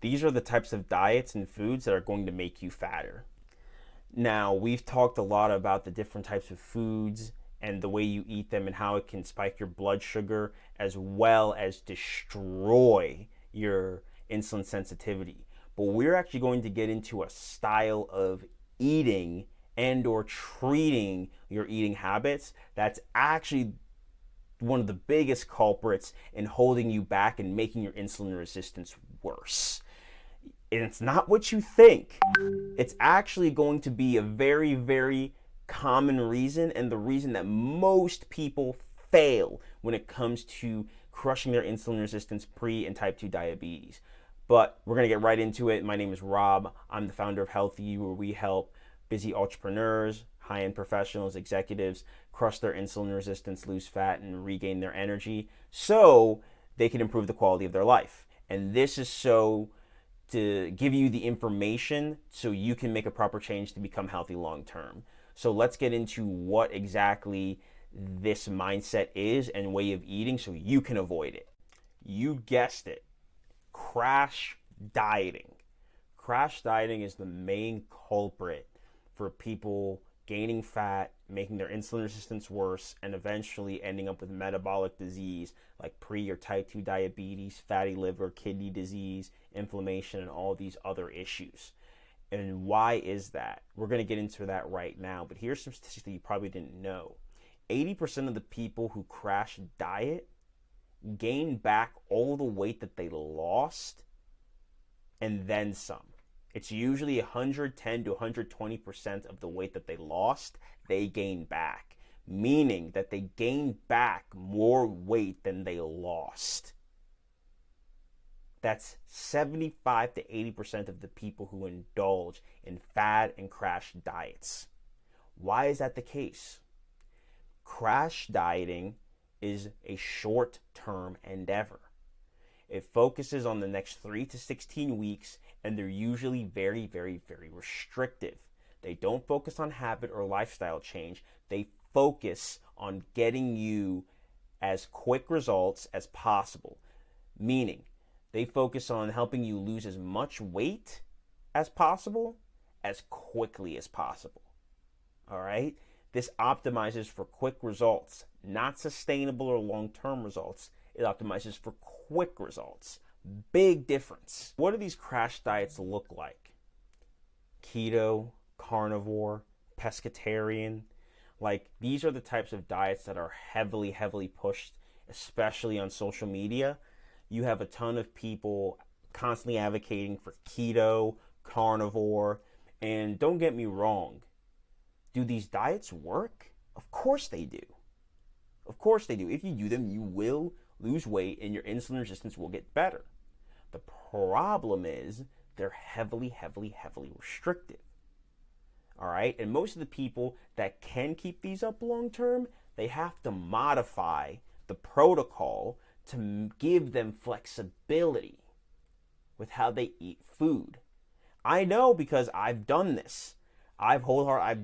These are the types of diets and foods that are going to make you fatter. Now, we've talked a lot about the different types of foods and the way you eat them and how it can spike your blood sugar as well as destroy your insulin sensitivity. But we're actually going to get into a style of eating and or treating your eating habits that's actually one of the biggest culprits in holding you back and making your insulin resistance worse. And it's not what you think. It's actually going to be a very, very common reason, and the reason that most people fail when it comes to crushing their insulin resistance pre and type 2 diabetes. But we're going to get right into it. My name is Rob. I'm the founder of Healthy You, where we help busy entrepreneurs, high-end professionals, executives crush their insulin resistance, lose fat, and regain their energy so they can improve the quality of their life. And this is so to give you the information so you can make a proper change to become healthy long term. So let's get into what exactly this mindset is and way of eating so you can avoid it. You guessed it. Crash dieting. Crash dieting is the main culprit for people gaining fat, making their insulin resistance worse, and eventually ending up with metabolic disease like pre or type 2 diabetes, fatty liver, kidney disease, inflammation, and all these other issues. And why is that? We're going to get into that right now, but here's some statistics that you probably didn't know. 80% of the people who crash diet gain back all the weight that they lost and then some. It's usually 110 to 120% of the weight that they lost, they gain back, meaning that they gain back more weight than they lost. That's 75 to 80% of the people who indulge in fad and crash diets. Why is that the case? Crash dieting is a short-term endeavor. It focuses on the next 3 to 16 weeks, and they're usually very, very, very restrictive. They don't focus on habit or lifestyle change. They focus on getting you as quick results as possible, meaning they focus on helping you lose as much weight as possible as quickly as possible. All right? This optimizes for quick results, not sustainable or long-term results. It optimizes for quick results. Big difference. What do these crash diets look like? Keto, carnivore, pescatarian. Like, these are the types of diets that are heavily, heavily pushed, especially on social media. You have a ton of people constantly advocating for keto, carnivore, and don't get me wrong. Do these diets work? Of course they do. Of course they do. If you do them, you will lose weight and your insulin resistance will get better. The problem is they're heavily, heavily, heavily restrictive. All right? And most of the people that can keep these up long term, they have to modify the protocol to give them flexibility with how they eat food. I know because I've done this. I've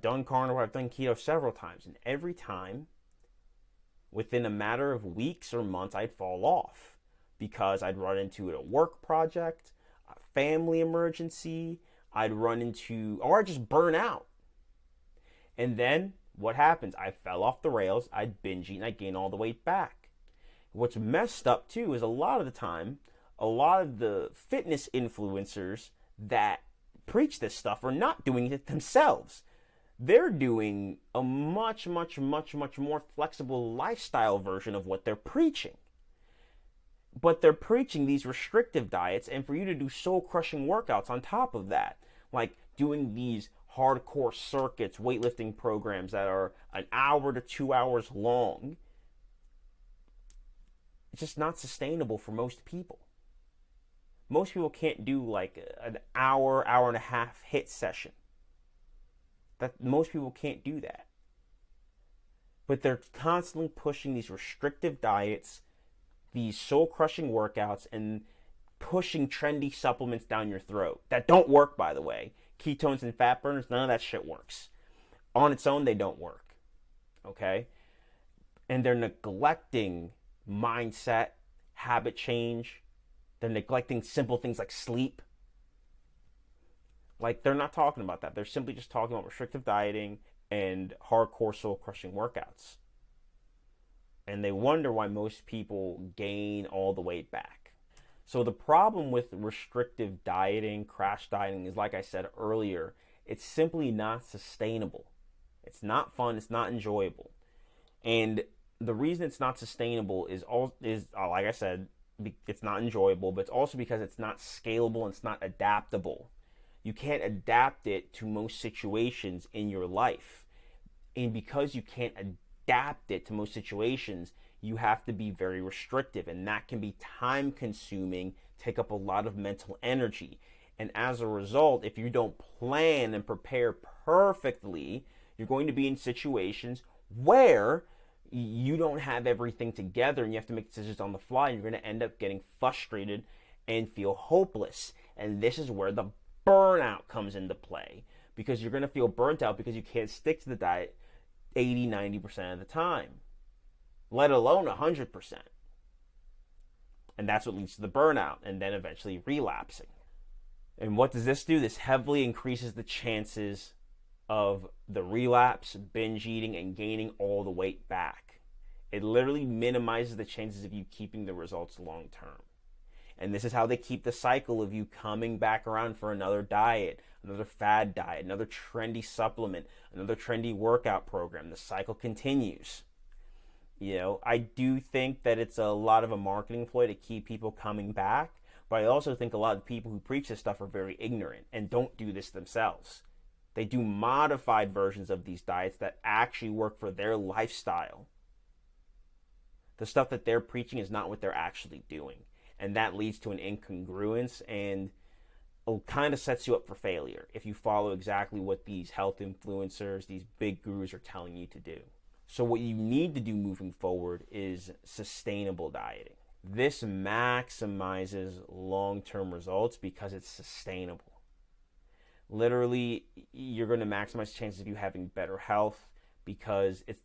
done carnivore, I've done keto several times, and every time, within a matter of weeks or months, I'd fall off because I'd run into a work project, a family emergency, or I'd just burn out. And then what happens? I fell off the rails, I'd binge eat, and I'd gain all the weight back. What's messed up too is a lot of the time, a lot of the fitness influencers that preach this stuff are not doing it themselves. They're doing a much, much, much, much more flexible lifestyle version of what they're preaching. But they're preaching these restrictive diets, and for you to do soul-crushing workouts on top of that, like doing these hardcore circuits, weightlifting programs that are an hour to 2 hours long, it's just not sustainable for most people. Most people can't do like an hour, hour and a half HIIT session. Most people can't do that. But they're constantly pushing these restrictive diets, these soul-crushing workouts, and pushing trendy supplements down your throat that don't work, by the way. Ketones and fat burners, none of that shit works. On its own, they don't work. Okay? And they're neglecting mindset, habit change. They're neglecting simple things like sleep. Like, they're not talking about that. They're simply just talking about restrictive dieting and hardcore soul crushing workouts. And they wonder why most people gain all the weight back. So the problem with restrictive dieting, crash dieting, is, like I said earlier, it's simply not sustainable. It's not fun, it's not enjoyable. And the reason it's not sustainable is like I said, it's not enjoyable, but it's also because it's not scalable and it's not adaptable. You can't adapt it to most situations in your life. And because you can't adapt it to most situations, you have to be very restrictive, and that can be time consuming, take up a lot of mental energy. And as a result, if you don't plan and prepare perfectly, you're going to be in situations where you don't have everything together and you have to make decisions on the fly, and you're going to end up getting frustrated and feel hopeless. And this is where the burnout comes into play, because you're going to feel burnt out because you can't stick to the diet 80-90% of the time, let alone 100%. And that's what leads to the burnout and then eventually relapsing. And what does this do? This heavily increases the chances of the relapse, binge eating, and gaining all the weight back. It literally minimizes the chances of you keeping the results long term. And this is how they keep the cycle of you coming back around for another diet, another fad diet, another trendy supplement, another trendy workout program. The cycle continues. You know, I do think that it's a lot of a marketing ploy to keep people coming back, but I also think a lot of people who preach this stuff are very ignorant and don't do this themselves. They do modified versions of these diets that actually work for their lifestyle. The stuff that they're preaching is not what they're actually doing. And that leads to an incongruence, and it kind of sets you up for failure if you follow exactly what these health influencers, these big gurus are telling you to do. So what you need to do moving forward is sustainable dieting. This maximizes long-term results because it's sustainable. Literally, you're going to maximize chances of you having better health because it's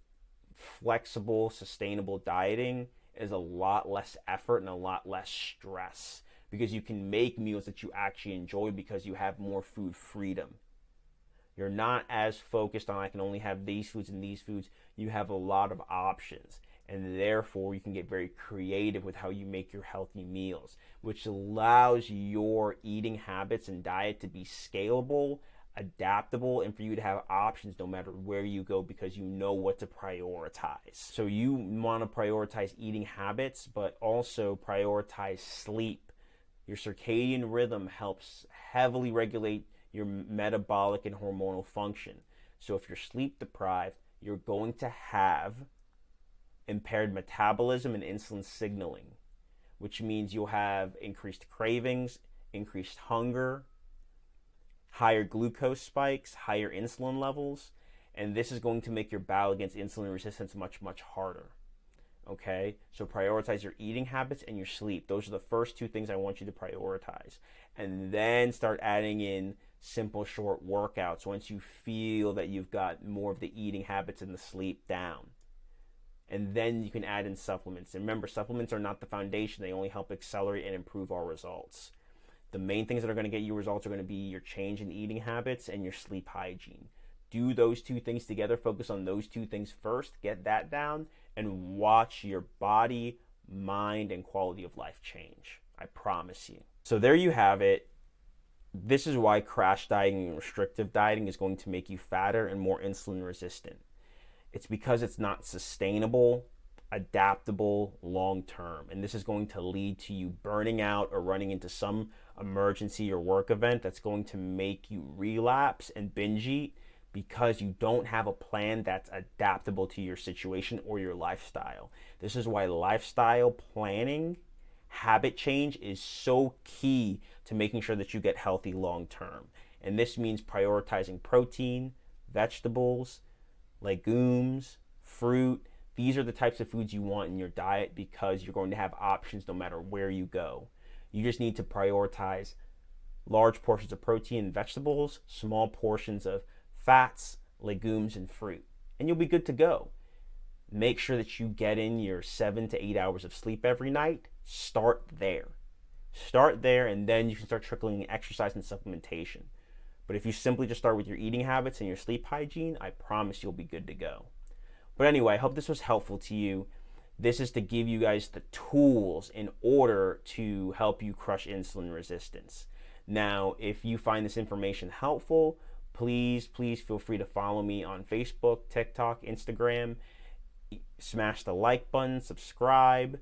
flexible, sustainable dieting is a lot less effort and a lot less stress, because you can make meals that you actually enjoy because you have more food freedom. You're not as focused on, I can only have these foods and these foods. You have a lot of options, and therefore you can get very creative with how you make your healthy meals, which allows your eating habits and diet to be scalable, adaptable, and for you to have options no matter where you go, because you know what to prioritize. So you want to prioritize eating habits, but also prioritize sleep. Your circadian rhythm helps heavily regulate your metabolic and hormonal function. So if you're sleep deprived, you're going to have impaired metabolism and insulin signaling, which means you'll have increased cravings, increased hunger, higher glucose spikes, higher insulin levels, and this is going to make your battle against insulin resistance much, much harder. Okay, so prioritize your eating habits and your sleep. Those are the first two things I want you to prioritize. And then start adding in simple, short workouts once you feel that you've got more of the eating habits and the sleep down. And then you can add in supplements. And remember, supplements are not the foundation. They only help accelerate and improve our results. The main things that are going to get you results are going to be your change in eating habits and your sleep hygiene. Do those two things together. Focus on those two things first. Get that down and watch your body, mind, and quality of life change. I promise you. So there you have it. This is why crash dieting and restrictive dieting is going to make you fatter and more insulin resistant. It's because it's not sustainable, adaptable, long term. And this is going to lead to you burning out or running into some emergency or work event that's going to make you relapse and binge eat, because you don't have a plan that's adaptable to your situation or your lifestyle. This is why lifestyle planning, habit change is so key to making sure that you get healthy long term. And this means prioritizing protein, vegetables, legumes, fruit. These are the types of foods you want in your diet because you're going to have options no matter where you go. You just need to prioritize large portions of protein and vegetables, small portions of fats, legumes, and fruit, and you'll be good to go. Make sure that you get in your 7 to 8 hours of sleep every night. Start there, and then you can start trickling exercise and supplementation. But if you simply just start with your eating habits and your sleep hygiene, I promise you'll be good to go. But anyway, I hope this was helpful to you. This is to give you guys the tools in order to help you crush insulin resistance. Now, if you find this information helpful, please feel free to follow me on Facebook, TikTok, Instagram. Smash the like button, subscribe,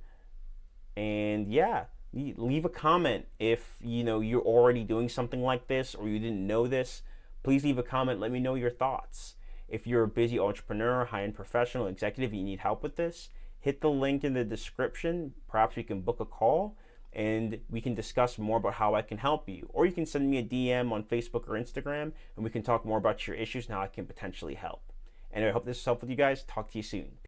and yeah, leave a comment if you're already doing something like this or you didn't know this. Please leave a comment. Let me know your thoughts. If you're a busy entrepreneur, high-end professional, executive, and you need help with this, hit the link in the description. Perhaps we can book a call and we can discuss more about how I can help you. Or you can send me a DM on Facebook or Instagram and we can talk more about your issues and how I can potentially help. And I hope this is helpful to you guys. Talk to you soon.